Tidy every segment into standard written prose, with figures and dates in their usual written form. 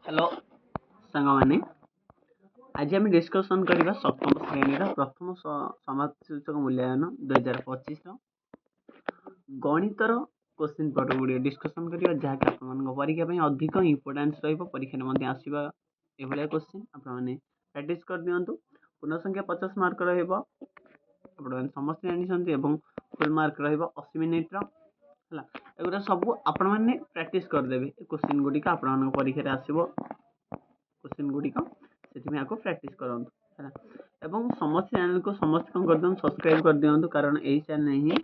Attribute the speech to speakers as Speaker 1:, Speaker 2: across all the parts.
Speaker 1: Hello सांग मैंने आज आम डिस्कसन करवा सप्तम श्रेणी प्रथम समाजसूचक मूल्यांकन 2025 गणितर क्वेश्चन पेपर गुड़िक डिस्कसन करवा जहाँकि आप परीक्षा अधिक इम्पोर्टान्स ररीक्षा आसवा ये क्वेश्चन आपने प्राक्ट कर दिंतु। पूर्ण संख्या 50 मार्क समस्त जानते फुल मार्क रो80 मिनिट एगुरा सब आपण मैंने प्राक्ट करदे क्वेश्चन गुड़िक आप परीक्षा आसो क्वेश्चन गुड़िक से प्राक्ट करूँ एवं समस्त चैनल को समस्त कौन कर सब्सक्राइब कर दिंतु कारण यही चैनल ही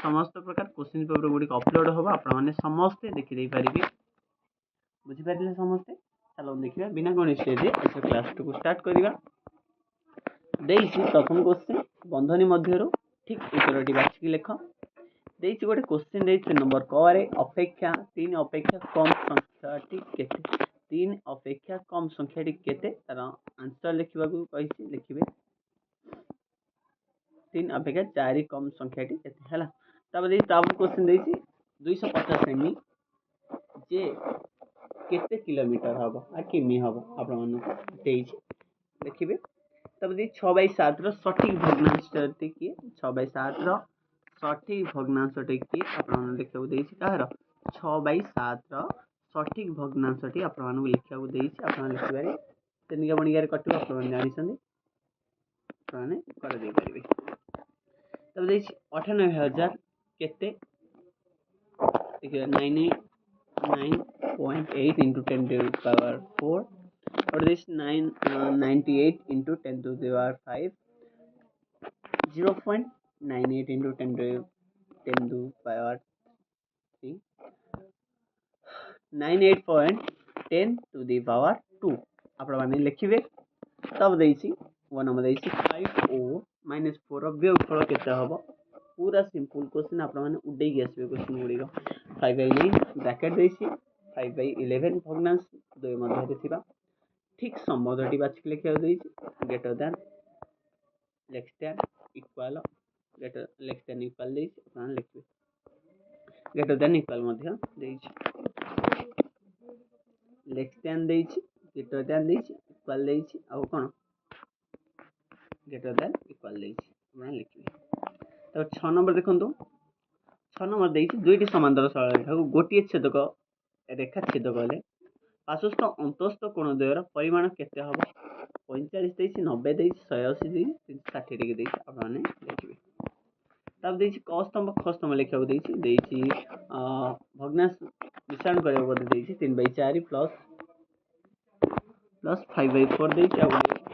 Speaker 1: समस्त प्रकार क्वेश्चन पेपर गुड़िक अपलोड हम आपने समस्ते देखिदे पारे बुझीपारे समस्ते। चलो देखिए बिना गणित क्लास टू को स्टार्ट करवा। प्रथम क्वेश्चन बंधनी मध्य ठीक उत्तर बाछिकी लेख गोटे क्वेश्चन नंबर क अपेक्षा 3 अपेक्षा कम संख्या केते 3 अपेक्षा कम संख्या केते तार आंसर लिखा लिखिए 3 अपेक्षा 4 कम संख्या केते है। क्वेश्चन 250 सेमी जे केते किलोमीटर हम आ किमी हम आप लिखिए। तब 6/7 सठिक भग्नांश किए 6/7 सठिक भग्नांश किए आप लिखा कह 6/7 सठिक भग्नांश आप लिखा लिखिपारे 3 का बणिकार कट आप जानते कर। तब 98,000 केते 99.8 into 10 to the power 4 or this 98 into 10 to the power 5 0.98 into 10 to the power 3 98.10 to the power 2 आप लिखिए। तब 1 नंबर 5 और -4 वियोगफल केते हम पूरा सिंपल क्वेश्चन आप उड़े आसवे क्वेश्चन गुड़िक 5/9 ब्रैकेट 5/11 भग्नांश 2 मध्य ठीक संबंधी बाछिक लिखा greater than less than equal less than equal लिखिए greater than equal less than greater than equal आउ कौन ग्रेटर दैन इक्वाल लिखिए। तो 6 नंबर देखो 6 नंबर दुईटी समांतर सरल रेखा को गोटे छेदक रेखा छेद कले पार्श्वस्थ अंतस्थ कोण द्वयर परिमाण केते हम 45 90 180 360 डिग्री आपने लिखिए। तब क स्तंभ ख स्तंभ लिखा भग्नांश मिश्रण करने 3/4 प्लस 5/4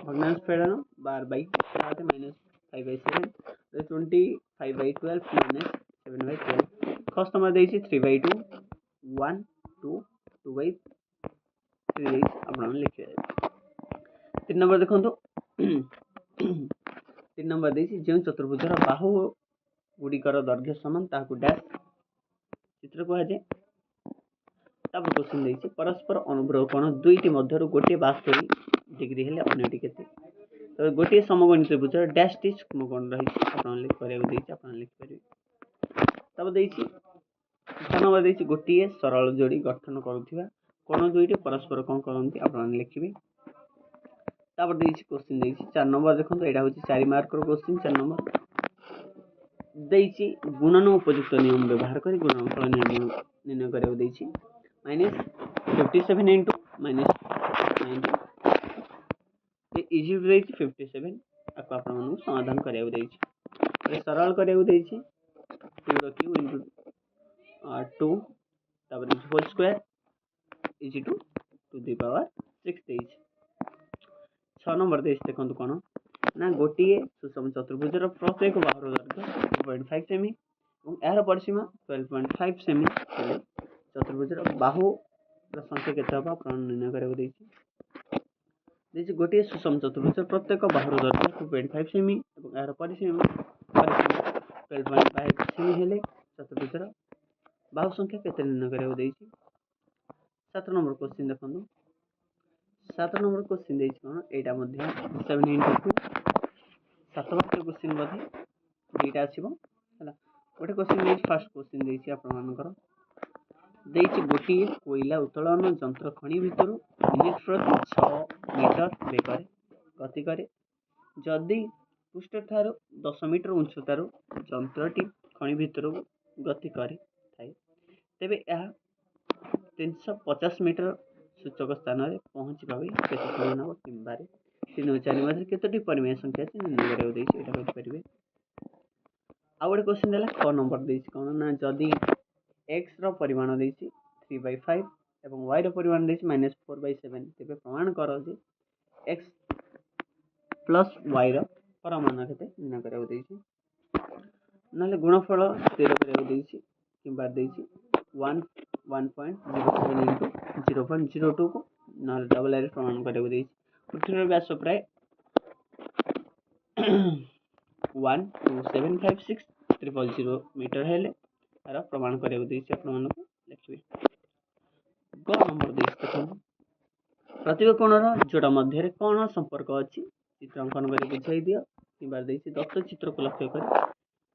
Speaker 1: भग्नांश फेड़ान 12/7 -5/7 25/12 -7/12 ख स्तंभ 3/2 1 2 2/3 आप लिखे। 3 नंबर देखो 3 नंबर जो चतुर्भुजर बाहु गुड़िकर दैर्घ्य समान ताकू डैश चित्र कहुए। तब क्वेश्चन परस्पर अनुप्रयोग कोण दुईटी मध्य गोटे 72 डिग्री हेले अन्यटी केते तो गोटे समकोणी त्रिभुज डैश टी समकोण रही लिखिपारे। तब 6 नंबर गोटे सरल जोड़ी गठन करुवा कोण दुईटी परस्पर कौन करती आप लिखिए। तब क्वेश्चन 4 नंबर देखो यहाँ हूँ 4 मार्क क्वेश्चन 4 नंबर गुणन उपयुक्त नियम व्यवहार कर गुणनफल निर्णय कर -57 इंटू -90 इजी 57 आपको समाधान करा सरल करा 2 रखी into 2 whole square is to the power 6 6 number देखो कौन ना गोटे सुषम चतुर्भुजर प्रत्येक बाहुर दैर्घ्य 2.5 सेमी और यार परिसीमा 12.5 सेमी चतुर्भुजर बाहु संख्या केते हम आप निर्णय करा गोटे सुषम चतुर्भुज प्रत्येक बाहुर दैर्घ्य 2.5 सेमी और यार परिसीमा 12.5 सेमी हेले चतुर्भुजर बाहु संख्या केते निर्णय करा। 7 नंबर क्वेश्चन देखो 7 नंबर क्वेश्चन कौन यहाँ 7 into 2 7 मार्क क्वेश्चन बोधे दुईटा आसो गोटे क्वेश्चन फास्ट क्वेश्चन आपंकर ଦେଇଛି ଗୋଟିଏ କୋଇଲା ଉତ୍ତୋଳନ ଯନ୍ତ୍ର ଖଣି ଭିତରୁ ମିନିଟ୍ ପ୍ରତି 6 ମିଟର ବେଗରେ ଗତି କରେ। ଯଦି ପୃଷ୍ଠଠାରୁ 10 ମିଟର ଉଚ୍ଚତାରୁ ଯନ୍ତ୍ରଟି ଖଣି ଭିତରକୁ ଗତି କରିଥାଏ, ତେବେ ଏହା 350 ମିଟର ସୂଚକ ସ୍ଥାନରେ ପହଞ୍ଚିବା ପାଇଁ କେତେ ସମୟ ନେବ? କିମ୍ବାରେ 3 ଓ 4 ମଧ୍ୟରେ କେତୋଟି ପରିମେୟ ସଂଖ୍ୟା ଅଛି ନିର୍ଣ୍ଣୟ କରିବାକୁ ଦେଇଛି, ଏଇଟା କରିପାରିବେ। ଆଉ ଗୋଟେ କ୍ୱେଶ୍ଚିନ୍ ହେଲା କ ନମ୍ବର ଦେଇଛି କ'ଣ ନା, ଯଦି x ର ପରିମାଣ ଦେଇଛି 3/5 ଏବଂ y ର ପରିମାଣ ଦେଇଛି -4/7, ତେବେ ପ୍ରମାଣ କର ଯେ x ପ୍ଲସ୍ y ର ପରମାଣ କେତେ ନିର୍ଣ୍ଣୟ କରିବାକୁ ଦେଇଛି। ନହେଲେ ଗୁଣଫଳ ସ୍ଥିର କରିବାକୁ ଦେଇଛି, କିମ୍ବା ଦେଇଛି 1.07 ଇଣ୍ଟୁ 0.02 କୁ ନହେଲେ ଡବଲ ଆରେ ପ୍ରମାଣ କରିବାକୁ ଦେଇଛି। ପୃଥିବୀର ବ୍ୟାସ ପ୍ରାୟ 12756 ମିଟର ହେଲେ ତାର ପ୍ରମାଣ କରିବାକୁ ଦେଇଛି, ଆପଣମାନଙ୍କୁ ଲେଖିବେ। ଗ ନମ୍ବର ଦେଇଛି ଦେଖନ୍ତୁ, ପ୍ରତିକ କୋଣର ଯୋଡ଼ ମଧ୍ୟରେ କ'ଣ ସମ୍ପର୍କ ଅଛି ଚିତ୍ର ଅଙ୍କନ କରି ବୁଝାଇ ଦିଅ। କିମ୍ବା ଦେଇଛି ଦତ୍ତ ଚିତ୍ରକୁ ଲକ୍ଷ୍ୟ କରି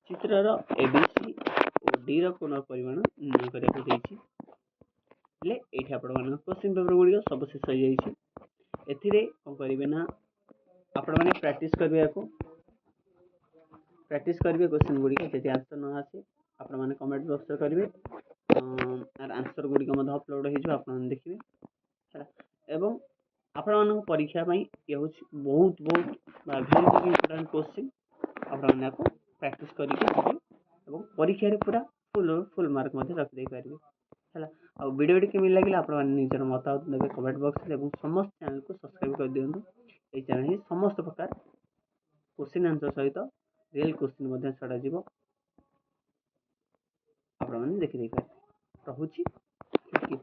Speaker 1: ଚିତ୍ରର ABC ଓ D ର କୋଣର ପରିମାଣ ନିର୍ଣ୍ଣୟ କରିବାକୁ ଦେଇଛି। ହେଲେ ଏଇଠି ଆପଣମାନଙ୍କ କ୍ୱେଶ୍ଚିନ୍ ପେପର ଗୁଡ଼ିକ ସବୁ ଶେଷ ହୋଇଯାଇଛି। ଏଥିରେ କ'ଣ କରିବେ ନା, ଆପଣମାନେ ପ୍ରାକ୍ଟିସ୍ କରିବେ କ୍ୱେଶ୍ଚିନ୍ ଗୁଡ଼ିକ। ଯଦି ଆନ୍ସର ନ ଆସେ ଆପଣମାନେ କମେଣ୍ଟ ବକ୍ସରେ କରିବେ, ଆର ଆନ୍ସର ଗୁଡ଼ିକ ମଧ୍ୟ ଅପଲୋଡ଼ ହେଇଯିବ, ଆପଣମାନେ ଦେଖିବେ ହେଲା। ଏବଂ ଆପଣମାନଙ୍କ ପରୀକ୍ଷା ପାଇଁ ଇଏ ହେଉଛି ବହୁତ ବା ଭେରି ଭେରି ଇମ୍ପୋର୍ଟାଣ୍ଟ କ୍ୱେଶ୍ଚିନ୍। ଆପଣମାନେ ୟାକୁ ପ୍ରାକ୍ଟିସ୍ କରିକି ଯିବେ ଏବଂ ପରୀକ୍ଷାରେ ପୁରା ଫୁଲ୍ ମାର୍କ ମଧ୍ୟ ରଖିଦେଇପାରିବେ ହେଲା। ଆଉ ଭିଡ଼ିଓଟି କେମିତି ଲାଗିଲା ଆପଣମାନେ ନିଜର ମତାମତ ଦେବେ କମେଣ୍ଟ ବକ୍ସରେ, ଏବଂ ସମସ୍ତ ଚ୍ୟାନେଲକୁ ସବସ୍କ୍ରାଇବ୍ କରିଦିଅନ୍ତୁ। ଏହି ଚ୍ୟାନେଲରେ ସମସ୍ତ ପ୍ରକାର କ୍ୱେଶ୍ଚିନ୍ ଆନ୍ସର ସହିତ ରିଏଲ୍ କ୍ୱେଶ୍ଚିନ୍ ମଧ୍ୟ ଛଡ଼ାଯିବ, ଆପଣମାନେ ଦେଖିଦେଇପାରିବେ। ରହୁଛି, ଥ୍ୟାଙ୍କ ୟୁ।